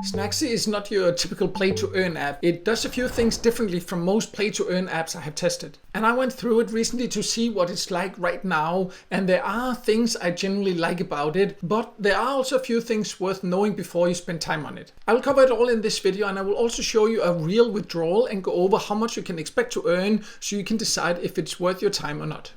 Snakzy is not your typical play-to-earn app. It does a few things differently from most play-to-earn apps I have tested. And I went through it recently to see what it's like right now, and there are things I generally like about it, but there are also a few things worth knowing before you spend time on it. I will cover it all in this video, and I will also show you a real withdrawal and go over how much you can expect to earn so you can decide if it's worth your time or not.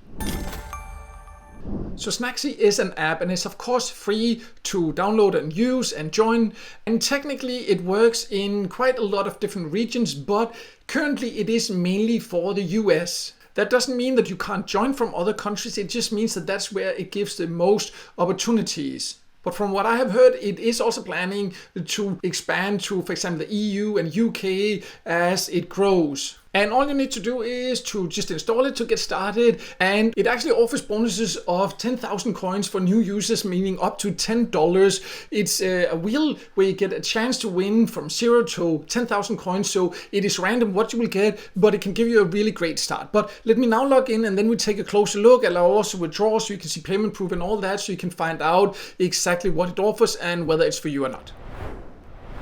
So Snakzy is an app and it's of course free to download and use and join, and technically it works in quite a lot of different regions, but currently it is mainly for the US. That doesn't mean that you can't join from other countries, it just means that that's where it gives the most opportunities. But from what I have heard, it is also planning to expand to, for example, the EU and UK as it grows. And all you need to do is to just install it to get started, and it actually offers bonuses of 10,000 coins for new users, meaning up to $10. It's a wheel where you get a chance to win from 0 to 10,000 coins, so it is random what you will get, but it can give you a really great start. But let me now log in and then we take a closer look. I'll also withdraw so you can see payment proof and all that, so you can find out exactly what it offers and whether it's for you or not.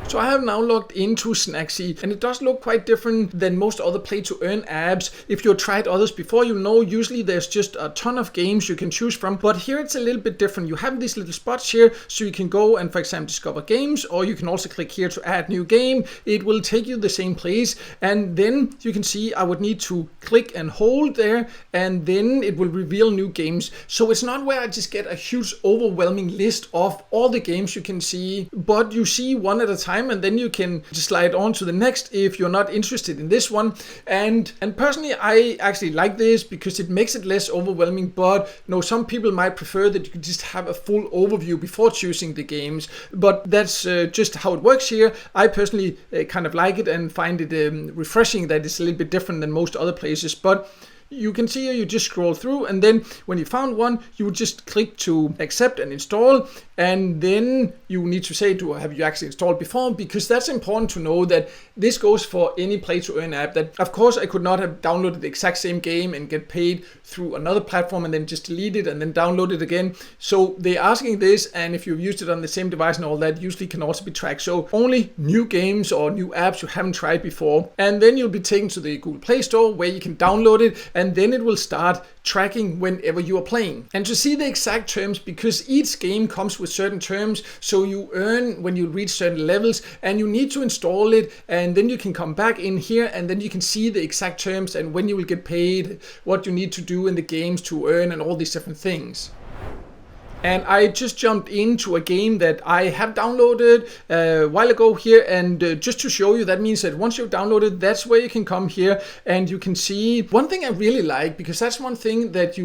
So I have now logged into Snakzy, and it does look quite different than most other play-to-earn apps. If you've tried others before, you know usually there's just a ton of games you can choose from, but here it's a little bit different. You have these little spots here, so you can go and, for example, discover games, or you can also click here to add new game. It will take you the same place, and then you can see I would need to click and hold there, and then it will reveal new games. So it's not where I just get a huge overwhelming list of all the games you can see, but you see one at a time, and then you can just slide on to the next if you're not interested in this one. And personally, I actually like this because it makes it less overwhelming, but you know, some people might prefer that you can just have a full overview before choosing the games, but that's just how it works here. I personally kind of like it and find it refreshing that it's a little bit different than most other places. But you can see here, you just scroll through, and then when you found one, you would just click to accept and install, and then you need to say, have you actually installed before? Because that's important to know that this goes for any play-to-earn app. That of course I could not have downloaded the exact same game and get paid through another platform and then just delete it and then download it again. So they're asking this, and if you've used it on the same device and all that, usually can also be tracked. So only new games or new apps you haven't tried before, and then you'll be taken to the Google Play Store where you can download it, and then it will start tracking whenever you are playing. And to see the exact terms, because each game comes with certain terms, so you earn when you reach certain levels, and you need to install it, and then you can come back in here and then you can see the exact terms and when you will get paid, what you need to do in the games to earn, and all these different things. And I just jumped into a game that I have downloaded a while ago here, and just to show you, that means that once you've downloaded, that's where you can come here and you can see one thing I really like, because that's one thing that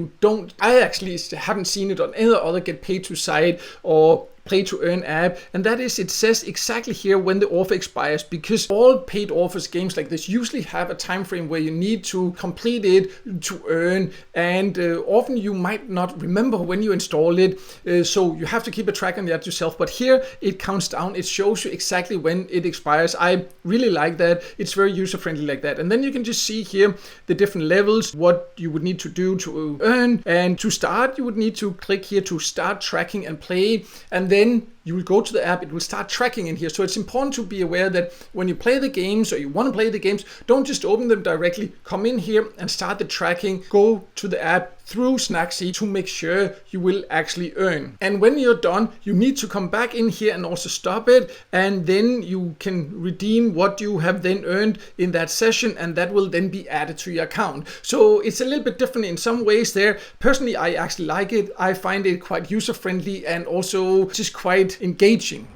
I actually haven't seen it on any other get paid to site or play-to-earn app, and that is, it says exactly here when the offer expires, because all paid offers games like this usually have a time frame where you need to complete it to earn, and often you might not remember when you install it, so you have to keep a track on that yourself. But here it counts down, it shows you exactly when it expires. I really like that. It's very user-friendly like that. And then you can just see here the different levels, what you would need to do to earn, and to start you would need to click here to start tracking and play, and then you will go to the app, it will start tracking in here. So it's important to be aware that when you play the games, or you want to play the games, don't just open them directly. Come in here and start the tracking. Go to the app through Snakzy to make sure you will actually earn. And when you're done, you need to come back in here and also stop it, and then you can redeem what you have then earned in that session, and that will then be added to your account. So it's a little bit different in some ways there. Personally, I actually like it. I find it quite user-friendly and also just quite engaging.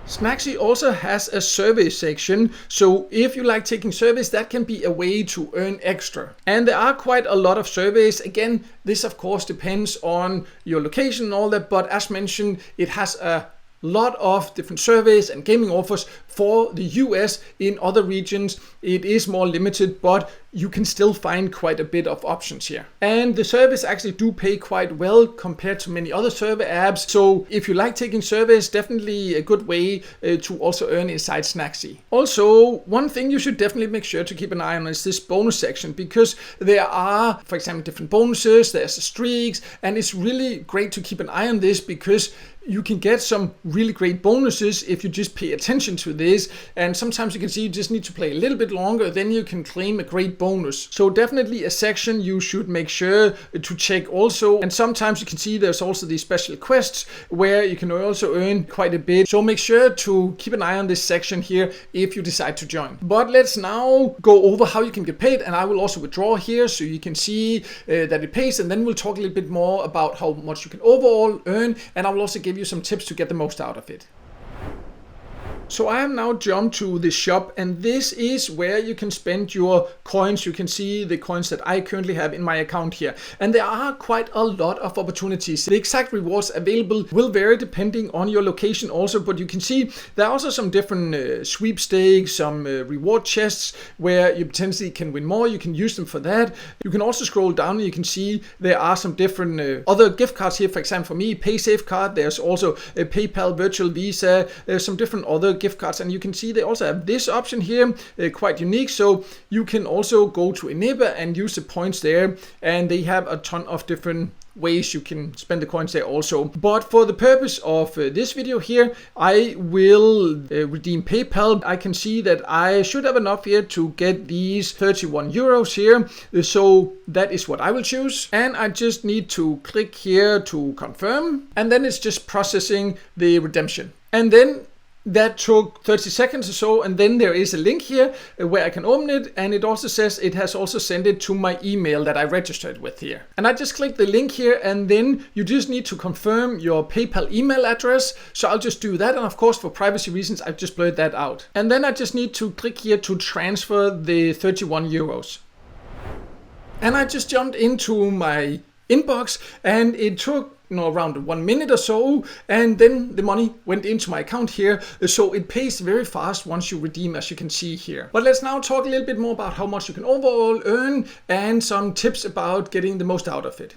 Snakzy also has a survey section, so if you like taking surveys, that can be a way to earn extra. And there are quite a lot of surveys. Again, this of course depends on your location and all that, but as mentioned, it has a lot of different surveys and gaming offers for the US. In other regions it is more limited, but you can still find quite a bit of options here. And the surveys actually do pay quite well compared to many other survey apps. So if you like taking surveys, definitely a good way to also earn inside Snakzy. Also, one thing you should definitely make sure to keep an eye on is this bonus section, because there are, for example, different bonuses, there's the streaks, and it's really great to keep an eye on this because you can get some really great bonuses if you just pay attention to this. And sometimes you can see you just need to play a little bit longer, then you can claim a great bonus. So definitely a section you should make sure to check also. And sometimes you can see there's also these special quests where you can also earn quite a bit. So make sure to keep an eye on this section here if you decide to join. But let's now go over how you can get paid, and I will also withdraw here so you can see that it pays, and then we'll talk a little bit more about how much you can overall earn, and I will also give you some tips to get the most out of it. So I have now jumped to the shop, and this is where you can spend your coins. You can see the coins that I currently have in my account here. And there are quite a lot of opportunities. The exact rewards available will vary depending on your location also, but you can see there are also some different sweepstakes, some reward chests where you potentially can win more. You can use them for that. You can also scroll down and you can see there are some different other gift cards here. For example, for me, PaySafe card. There's also a PayPal Virtual Visa. There's some different other gift cards, and you can see they also have this option here, quite unique. So you can also go to Eneba and use the points there, and they have a ton of different ways you can spend the coins there also. But for the purpose of this video here, I will redeem PayPal. I can see that I should have enough here to get these 31 euros here. So that is what I will choose. And I just need to click here to confirm. And then it's just processing the redemption. And then that took 30 seconds or so, and then there is a link here where I can open it, and it also says it has also sent it to my email that I registered with here. And I just click the link here, and then you just need to confirm your PayPal email address. So I'll just do that, and of course for privacy reasons I've just blurred that out. And then I just need to click here to transfer the 31 euros. And I just jumped into my inbox, and it took around 1 minute or so, and then the money went into my account here. So it pays very fast once you redeem, as you can see here. But let's now talk a little bit more about how much you can overall earn and some tips about getting the most out of it.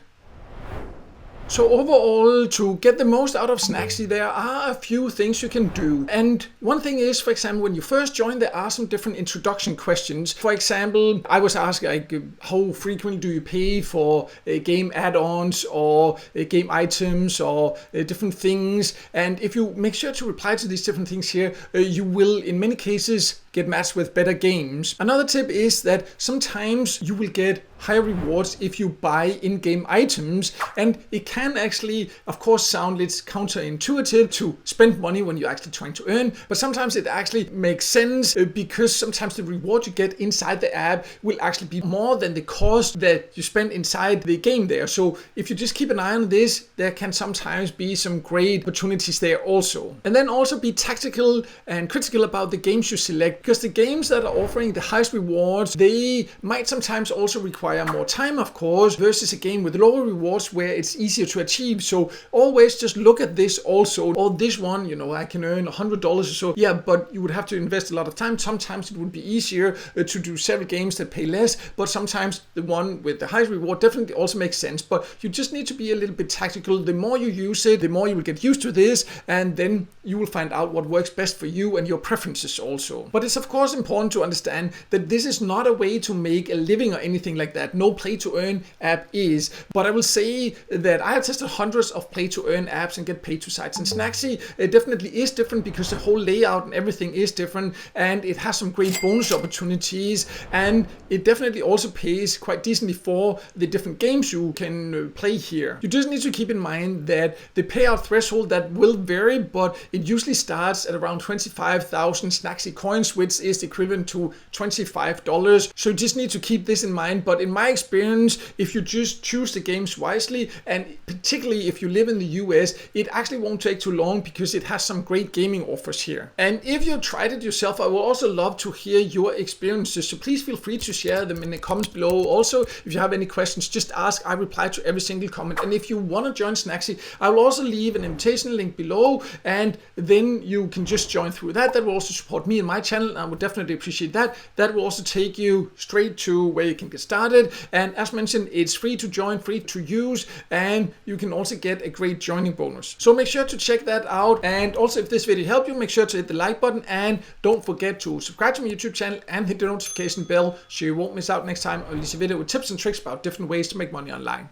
So overall, to get the most out of Snakzy, there are a few things you can do. And one thing is, for example, when you first join, there are some different introduction questions. For example, I was asked like, how frequently do you pay for game add-ons or game items or different things? And if you make sure to reply to these different things here, you will in many cases get matched with better games. Another tip is that sometimes you will get higher rewards if you buy in-game items, and it can actually, of course, sound it's counterintuitive to spend money when you're actually trying to earn, but sometimes it actually makes sense because sometimes the reward you get inside the app will actually be more than the cost that you spend inside the game there. So if you just keep an eye on this, there can sometimes be some great opportunities there also. And then also be tactical and critical about the games you select, because the games that are offering the highest rewards, they might sometimes also require more time, of course, versus a game with lower rewards where it's easier to achieve. So always just look at this also. Or this one, I can earn $100 or so. Yeah, but you would have to invest a lot of time. Sometimes it would be easier to do several games that pay less, but sometimes the one with the highest reward definitely also makes sense. But you just need to be a little bit tactical. The more you use it, the more you will get used to this, and then you will find out what works best for you and your preferences also. But it's of course important to understand that this is not a way to make a living or anything like that. No play to earn app is. But I will say that I have tested hundreds of play to earn apps and get paid to sites, and Snakzy definitely is different because the whole layout and everything is different, and it has some great bonus opportunities, and it definitely also pays quite decently for the different games you can play here. You just need to keep in mind that the payout threshold that will vary, but it usually starts at around 25,000 Snakzy coins, which is equivalent to $25. So you just need to keep this in mind. But in my experience, if you just choose the games wisely and particularly if you live in the US, it actually won't take too long because it has some great gaming offers here. And if you tried it yourself, I would also love to hear your experiences, so please feel free to share them in the comments below. Also, if you have any questions, just ask. I reply to every single comment. And if you want to join Snakzy, I will also leave an invitation link below, and then you can just join through that. That will also support me and my channel, and I would definitely appreciate that. That will also take you straight to where you can get started. And as mentioned, it's free to join, free to use, and you can also get a great joining bonus. So make sure to check that out. And also, if this video helped you, make sure to hit the like button, and don't forget to subscribe to my YouTube channel and hit the notification bell so you won't miss out next time I release a video with tips and tricks about different ways to make money online.